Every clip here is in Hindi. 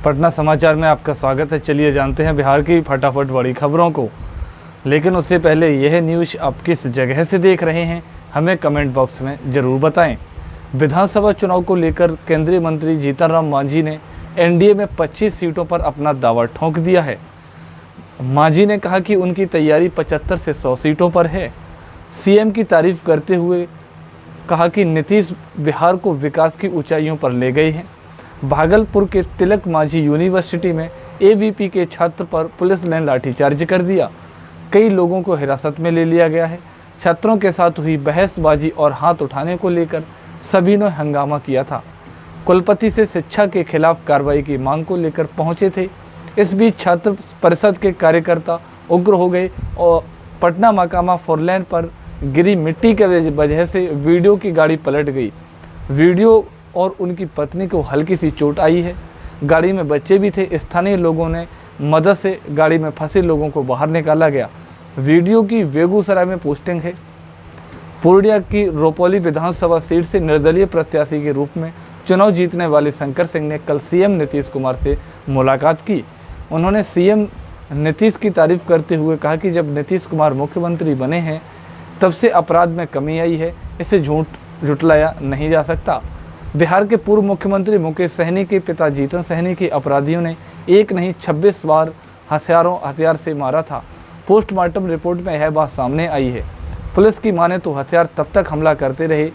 पटना समाचार में आपका स्वागत है। चलिए जानते हैं बिहार की फटाफट बड़ी खबरों को। लेकिन उससे पहले यह न्यूज़ आप किस जगह से देख रहे हैं हमें कमेंट बॉक्स में ज़रूर बताएं। विधानसभा चुनाव को लेकर केंद्रीय मंत्री जीतन राम मांझी ने एनडीए में 25 सीटों पर अपना दावा ठोक दिया है। मांझी ने कहा कि उनकी तैयारी 75 से 100 सीटों पर है। सीएम की तारीफ करते हुए कहा कि नीतीश बिहार को विकास की ऊंचाइयों पर ले गए हैं। भागलपुर के तिलक मांझी यूनिवर्सिटी में एबीवीपी के छात्र पर पुलिस ने लाठीचार्ज कर दिया। कई लोगों को हिरासत में ले लिया गया है। छात्रों के साथ हुई बहसबाजी और हाथ उठाने को लेकर सभी ने हंगामा किया था। कुलपति से शिक्षा के खिलाफ कार्रवाई की मांग को लेकर पहुंचे थे। इस बीच छात्र परिषद के कार्यकर्ता उग्र हो गए और पटना मकामा 4 लेन पर गिरी मिट्टी के वजह से वीडियो की गाड़ी पलट गई। वीडियो और उनकी पत्नी को हल्की सी चोट आई है। गाड़ी में बच्चे भी थे। स्थानीय लोगों ने मदद से गाड़ी में फंसे लोगों को बाहर निकाला गया। वीडियो की बेगूसराय में पोस्टिंग है। पूर्णिया की रोपौली विधानसभा सीट से निर्दलीय प्रत्याशी के रूप में चुनाव जीतने वाले शंकर सिंह ने कल सीएम नीतीश कुमार से मुलाकात की। उन्होंने सीएम नीतीश की तारीफ करते हुए कहा कि जब नीतीश कुमार मुख्यमंत्री बने हैं तब से अपराध में कमी आई है। इसे झुटलाया नहीं जा सकता। बिहार के पूर्व मुख्यमंत्री मुकेश सहनी के पिता जीतन सहनी की अपराधियों ने एक नहीं 26 बार हथियार से मारा था। पोस्टमार्टम रिपोर्ट में यह बात सामने आई है। पुलिस की माने तो हथियार तब तक हमला करते रहे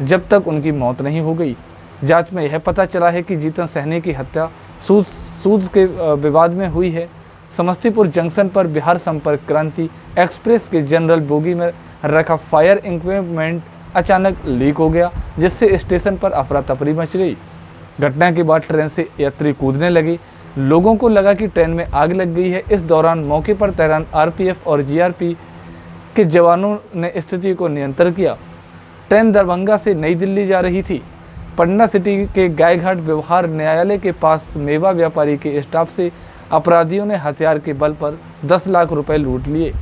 जब तक उनकी मौत नहीं हो गई। जांच में यह पता चला है कि जीतन सहनी की हत्या सूद के विवाद में हुई है। समस्तीपुर जंक्शन पर बिहार संपर्क क्रांति एक्सप्रेस के जनरल बोगी में रखा फायर इक्विपमेंट अचानक लीक हो गया, जिससे स्टेशन पर अफरा तफरी मच गई। घटना के बाद ट्रेन से यात्री कूदने लगे। लोगों को लगा कि ट्रेन में आग लग गई है। इस दौरान मौके पर तैनात आरपीएफ और जीआरपी के जवानों ने स्थिति को नियंत्रण किया। ट्रेन दरभंगा से नई दिल्ली जा रही थी। पटना सिटी के गायघाट व्यवहार न्यायालय के पास मेवा व्यापारी के स्टाफ से अपराधियों ने हथियार के बल पर 10 लाख रुपए लूट लिए।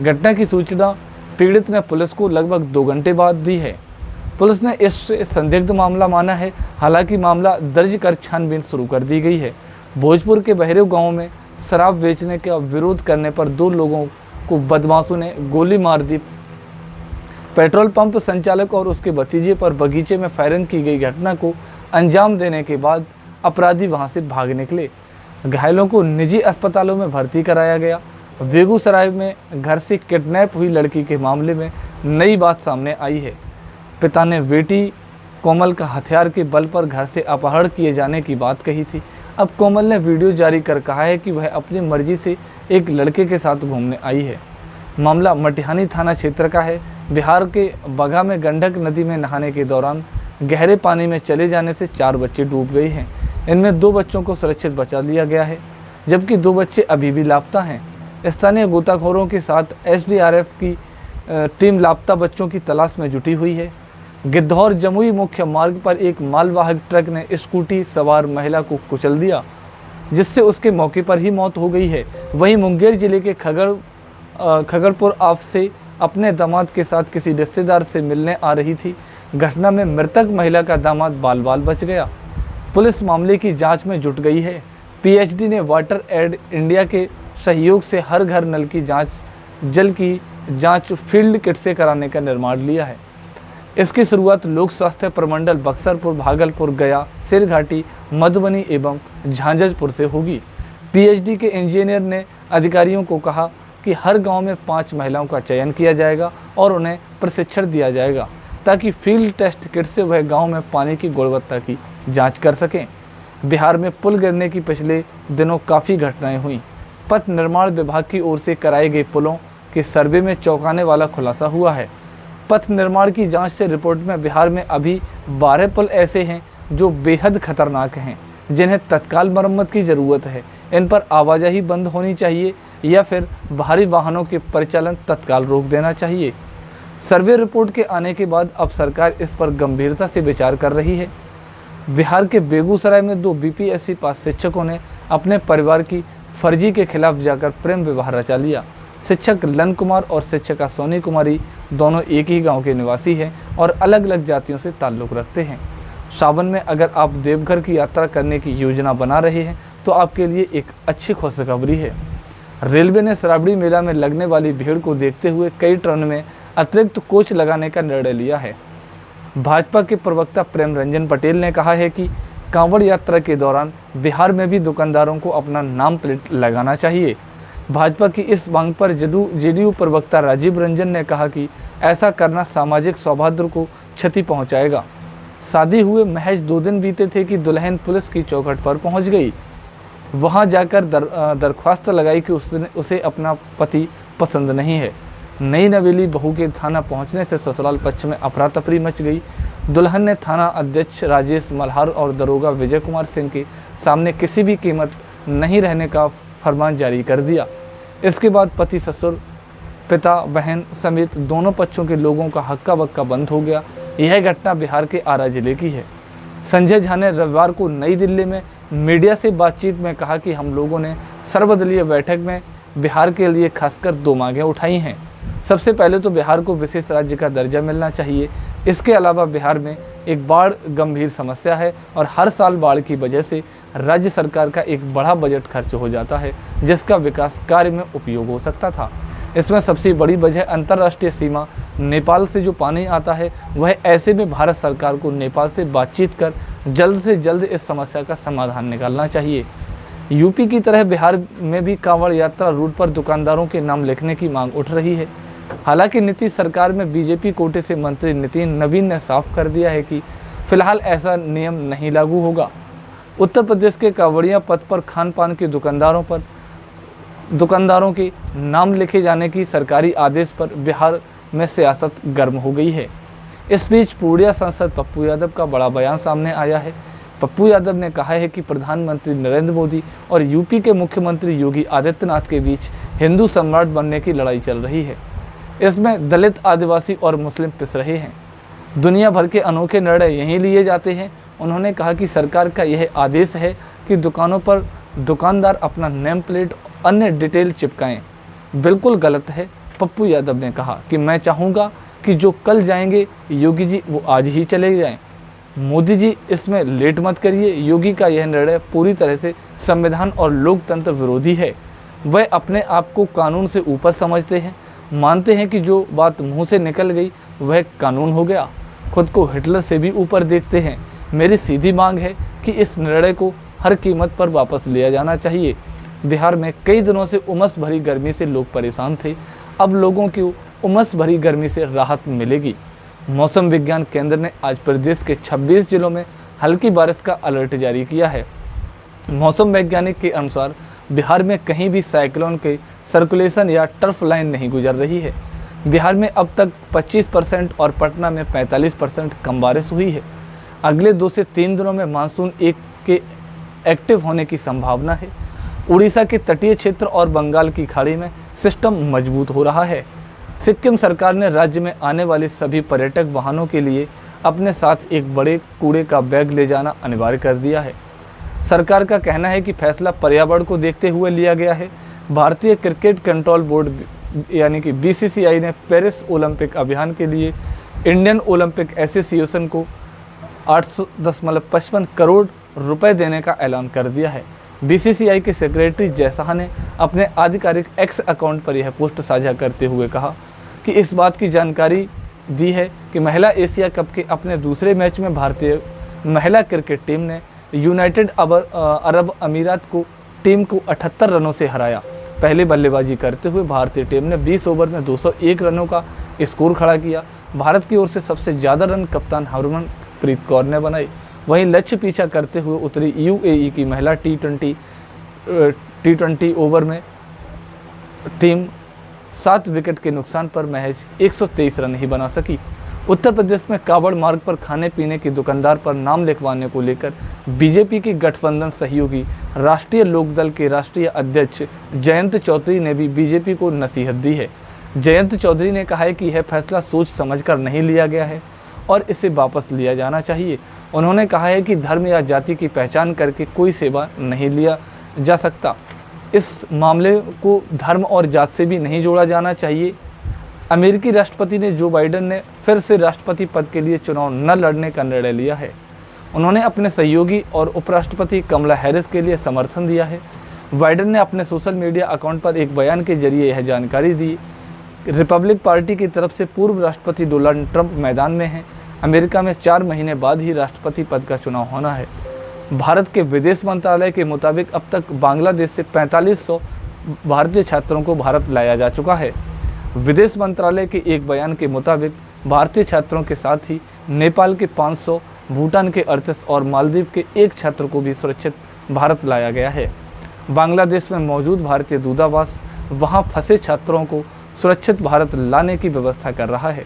घटना की सूचना पीड़ित ने पुलिस को लगभग 2 घंटे बाद दी है। पुलिस ने इससे संदिग्ध मामला माना है। हालांकि मामला दर्ज कर छानबीन शुरू कर दी गई है। भोजपुर के बहरेव गांव में शराब बेचने का विरोध करने पर 2 लोगों को बदमाशों ने गोली मार दी। पेट्रोल पंप संचालक और उसके भतीजे पर बगीचे में फायरिंग की गई घटना को अंजाम देने के बाद अपराधी वहां से भाग निकले। घायलों को निजी अस्पतालों में भर्ती कराया गया। बेगूसराय में घर से किडनैप हुई लड़की के मामले में नई बात सामने आई है। पिता ने बेटी कोमल का हथियार के बल पर घर से अपहरण किए जाने की बात कही थी। अब कोमल ने वीडियो जारी कर कहा है कि वह अपनी मर्जी से एक लड़के के साथ घूमने आई है। मामला मटिहानी थाना क्षेत्र का है। बिहार के बगहा में गंडक नदी में नहाने के दौरान गहरे पानी में चले जाने से 4 बच्चे डूब गए हैं। इनमें 2 बच्चों को सुरक्षित बचा लिया गया है, जबकि 2 बच्चे अभी भी लापता हैं। स्थानीय गोताखोरों के साथ एसडीआरएफ की टीम लापता बच्चों की तलाश में जुटी हुई है। गिद्धौर जमुई मुख्य मार्ग पर एक मालवाहक ट्रक ने स्कूटी सवार महिला को कुचल दिया, जिससे उसके मौके पर ही मौत हो गई है। वहीं मुंगेर जिले के खगड़पुर आप से अपने दामाद के साथ किसी रिश्तेदार से मिलने आ रही थी। घटना में मृतक महिला का दामाद बाल बाल बच गया। पुलिस मामले की जांच में जुट गई है। पीएचडी ने वाटर एड इंडिया के सहयोग से हर घर नल की जल की जांच फील्ड किट से कराने का निर्णय लिया है। इसकी शुरुआत लोक स्वास्थ्य प्रमंडल बक्सरपुर, भागलपुर, गया, सिरघाटी, मधुबनी एवं झांझरपुर से होगी। पीएचडी के इंजीनियर ने अधिकारियों को कहा कि हर गांव में 5 महिलाओं का चयन किया जाएगा और उन्हें प्रशिक्षण दिया जाएगा ताकि फील्ड टेस्ट किट से वह गांव में पानी की गुणवत्ता की जांच कर सकें। बिहार में पुल गिरने की पिछले दिनों काफ़ी घटनाएं हुई। पथ निर्माण विभाग की ओर से कराए गए पुलों के सर्वे में चौंकाने वाला खुलासा हुआ है। पथ निर्माण की जांच से रिपोर्ट में बिहार में अभी 12 पुल ऐसे हैं जो बेहद खतरनाक हैं, जिन्हें तत्काल मरम्मत की ज़रूरत है। इन पर आवाजाही बंद होनी चाहिए या फिर भारी वाहनों के परिचालन तत्काल रोक देना चाहिए। सर्वे रिपोर्ट के आने के बाद अब सरकार इस पर गंभीरता से विचार कर रही है। बिहार के बेगूसराय में 2 बीपीएससी पास शिक्षकों ने अपने परिवार की फर्जी के खिलाफ जाकर प्रेम विवाह रचा लिया। शिक्षक लन कुमार और शिक्षिका सोनी कुमारी दोनों एक ही गांव के निवासी हैं और अलग अलग जातियों से ताल्लुक़ रखते हैं। सावन में अगर आप देवघर की यात्रा करने की योजना बना रहे हैं तो आपके लिए एक अच्छी खुशखबरी है। रेलवे ने श्रावणी मेला में लगने वाली भीड़ को देखते हुए कई ट्रेन में अतिरिक्त कोच लगाने का निर्णय लिया है। भाजपा के प्रवक्ता प्रेम रंजन पटेल ने कहा है कि कांवड़ यात्रा के दौरान बिहार में भी दुकानदारों को अपना नाम प्लेट लगाना चाहिए। भाजपा की इस मांग पर जेडीयू प्रवक्ता राजीव रंजन ने कहा कि ऐसा करना सामाजिक सौहार्द को क्षति पहुंचाएगा। शादी हुए महज 2 दिन बीते थे कि दुल्हन पुलिस की चौखट पर पहुंच गई। वहां जाकर दरख्वास्त लगाई कि उसे अपना पति पसंद नहीं है। नई नवेली बहू के थाना पहुंचने से ससुराल पक्ष में अफरा तफरी मच गई। दुल्हन ने थाना अध्यक्ष राजेश मल्हार और दरोगा विजय कुमार सिंह के सामने किसी भी कीमत नहीं रहने का फरमान जारी कर दिया। इसके बाद पति, ससुर, पिता, बहन समेत दोनों पक्षों के लोगों का हक्का बक्का बंद हो गया। यह घटना बिहार के आरा जिले की है। संजय झा ने रविवार को नई दिल्ली में मीडिया से बातचीत में कहा कि हम लोगों ने सर्वदलीय बैठक में बिहार के लिए खासकर 2 मांगें उठाई हैं। सबसे पहले तो बिहार को विशेष राज्य का दर्जा मिलना चाहिए। इसके अलावा बिहार में एक बाढ़ गंभीर समस्या है और हर साल बाढ़ की वजह से राज्य सरकार का एक बड़ा बजट खर्च हो जाता है, जिसका विकास कार्य में उपयोग हो सकता था। इसमें सबसे बड़ी वजह अंतर्राष्ट्रीय सीमा नेपाल से जो पानी आता है, वह ऐसे में भारत सरकार को नेपाल से बातचीत कर जल्द से जल्द इस समस्या का समाधान निकालना चाहिए। यूपी की तरह बिहार में भी कांवड़ यात्रा रूट पर दुकानदारों के नाम लिखने की मांग उठ रही है। हालांकि नीतीश सरकार में बीजेपी कोटे से मंत्री नितिन नवीन ने साफ कर दिया है कि फिलहाल ऐसा नियम नहीं लागू होगा। उत्तर प्रदेश के कांवड़िया पथ पर खान पान के दुकानदारों के नाम लिखे जाने की सरकारी आदेश पर बिहार में सियासत गर्म हो गई है। इस बीच पूर्णिया सांसद पप्पू यादव का बड़ा बयान सामने आया है। पप्पू यादव ने कहा है कि प्रधानमंत्री नरेंद्र मोदी और यूपी के मुख्यमंत्री योगी आदित्यनाथ के बीच हिंदू सम्राट बनने की लड़ाई चल रही है। इसमें दलित, आदिवासी और मुस्लिम पिस रहे हैं। दुनिया भर के अनोखे निर्णय यहीं लिए जाते हैं। उन्होंने कहा कि सरकार का यह आदेश है कि दुकानों पर दुकानदार अपना नेम प्लेट अन्य डिटेल चिपकाएं, बिल्कुल गलत है। पप्पू यादव ने कहा कि मैं चाहूँगा कि जो कल जाएंगे योगी जी वो आज ही चले जाएं। मोदी जी इसमें लेट मत करिए। योगी का यह निर्णय पूरी तरह से संविधान और लोकतंत्र विरोधी है। वह अपने आप को कानून से ऊपर समझते हैं, मानते हैं कि जो बात मुंह से निकल गई वह कानून हो गया। खुद को हिटलर से भी ऊपर देखते हैं। मेरी सीधी मांग है कि इस निर्णय को हर कीमत पर वापस लिया जाना चाहिए। बिहार में कई दिनों से उमस भरी गर्मी से लोग परेशान थे। अब लोगों की उमस भरी गर्मी से राहत मिलेगी। मौसम विज्ञान केंद्र ने आज प्रदेश के 26 जिलों में हल्की बारिश का अलर्ट जारी किया है। मौसम वैज्ञानिक के अनुसार बिहार में कहीं भी साइक्लोन के सर्कुलेशन या टर्फ लाइन नहीं गुजर रही है। बिहार में अब तक 25% और पटना में 45% कम बारिश हुई है। अगले 2 से 3 दिनों में मानसून 1 के एक्टिव होने की संभावना है। उड़ीसा के तटीय क्षेत्र और बंगाल की खाड़ी में सिस्टम मजबूत हो रहा है। सिक्किम सरकार ने राज्य में आने वाले सभी पर्यटक वाहनों के लिए अपने साथ एक बड़े कूड़े का बैग ले जाना अनिवार्य कर दिया है। सरकार का कहना है कि फैसला पर्यावरण को देखते हुए लिया गया है। भारतीय क्रिकेट कंट्रोल बोर्ड यानी कि बीसीसीआई ने पेरिस ओलंपिक अभियान के लिए इंडियन ओलंपिक एसोसिएशन को 800.55 करोड़ रुपए देने का ऐलान कर दिया है। बीसीसीआई के सेक्रेटरी जय शाह ने अपने आधिकारिक एक्स अकाउंट पर यह पोस्ट साझा करते हुए कहा कि इस बात की जानकारी दी है कि महिला एशिया कप के अपने दूसरे मैच में भारतीय महिला क्रिकेट टीम ने यूनाइटेड अरब अमीरात को टीम को 78 रनों से हराया। पहले बल्लेबाजी करते हुए भारतीय टीम ने 20 ओवर में 201 रनों का स्कोर खड़ा किया। भारत की ओर से सबसे ज़्यादा रन कप्तान हरमनप्रीत कौर ने बनाई। वहीं लक्ष्य पीछा करते हुए उतरी यूएई की महिला टी20 ओवर में टीम 7 विकेट के नुकसान पर महज 123 रन ही बना सकी। उत्तर प्रदेश में कावड़ मार्ग पर खाने पीने की दुकानदार पर नाम लिखवाने को लेकर बीजेपी की गठबंधन सहयोगी राष्ट्रीय लोकदल के राष्ट्रीय अध्यक्ष जयंत चौधरी ने भी बीजेपी को नसीहत दी है। जयंत चौधरी ने कहा है कि यह फैसला सोच समझकर नहीं लिया गया है और इसे वापस लिया जाना चाहिए। उन्होंने कहा है कि धर्म या जाति की पहचान करके कोई सेवा नहीं लिया जा सकता। इस मामले को धर्म और जात से भी नहीं जोड़ा जाना चाहिए। अमेरिकी राष्ट्रपति ने जो बाइडेन ने फिर से राष्ट्रपति पद के लिए चुनाव न लड़ने का निर्णय लिया है। उन्होंने अपने सहयोगी और उपराष्ट्रपति कमला हैरिस के लिए समर्थन दिया है। बाइडेन ने अपने सोशल मीडिया अकाउंट पर एक बयान के जरिए यह जानकारी दी। रिपब्लिक पार्टी की तरफ से पूर्व राष्ट्रपति डोनाल्ड ट्रंप मैदान में हैं। अमेरिका में 4 महीने बाद ही राष्ट्रपति पद का चुनाव होना है। भारत के विदेश मंत्रालय के मुताबिक अब तक बांग्लादेश से 4500 भारतीय छात्रों को भारत लाया जा चुका है। विदेश मंत्रालय के एक बयान के मुताबिक भारतीय छात्रों के साथ ही नेपाल के 500, भूटान के 38 और मालदीव के 1 छात्र को भी सुरक्षित भारत लाया गया है। बांग्लादेश में मौजूद भारतीय दूतावास वहां फंसे छात्रों को सुरक्षित भारत लाने की व्यवस्था कर रहा है।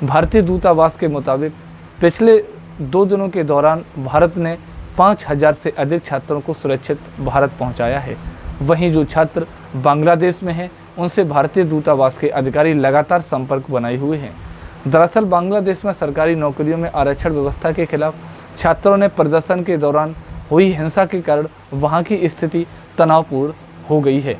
भारतीय दूतावास के मुताबिक पिछले 2 दिनों के दौरान भारत ने 5000 से अधिक छात्रों को सुरक्षित भारत पहुंचाया है। वहीं जो छात्र बांग्लादेश में हैं उनसे भारतीय दूतावास के अधिकारी लगातार संपर्क बनाए हुए हैं। दरअसल बांग्लादेश में सरकारी नौकरियों में आरक्षण व्यवस्था के खिलाफ छात्रों ने प्रदर्शन के दौरान हुई हिंसा के कारण वहां की स्थिति तनावपूर्ण हो गई है।